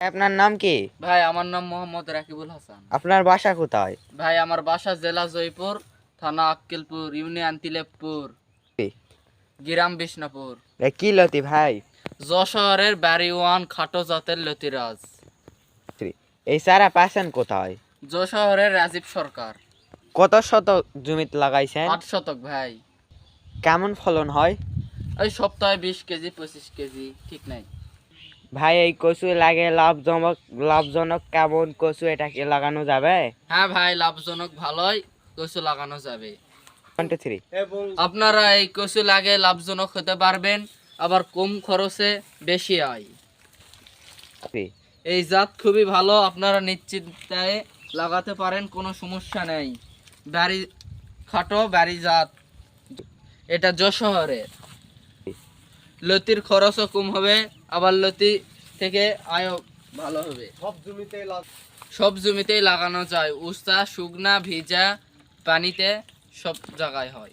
আপনার নাম কি? ভাই আমার নাম মোহাম্মদ রাকিবুল হাসান। আপনার বাসা কোথায়? ভাই আমার বাসা জেলা জয়পুর, থানা আক্কেলপুর, ইউনিয়ন তিলেকপুর, গ্রাম বিষ্ণুপুর। কি লতি ভাই? যশোরের বাড়িওয়ান খাটো জাতের লতিরাজ। এই চারা পাচ্ছেন কোথায়? যশোরের রাজীব সরকার। কত শতক জমিতে লাগাইছেন? 8 শতক ভাই। কেমন ফলন হয়? এই সপ্তাহে 20 কেজি 25 কেজি, ঠিক নাই। ভাই এই কচু লাগে লাভজনক কেমন কচু এটাকে লাগানো যাবে? হ্যাঁ ভাই, লাভজনক ভালোই কচু লাগানো যাবে। 1 2 3 আপনারা এই কচু লাগে লাভজনক হতে পারবেন, আবার কম খরচে বেশি আয়। এই জাত খুবই ভালো, আপনারা নিশ্চিন্তে লাগাতে পারেন, কোনো সমস্যা নেই। বাড়ি খাটো বাড়ি জাত, এটা যশোরের। লতির খরচও কম হবে, আবার লতি থেকে আয়ও ভালো হবে। সব জমিতেই লাগানো যায়, উস্তা শুকনা ভিজা পানিতে সব জায়গায় হয়।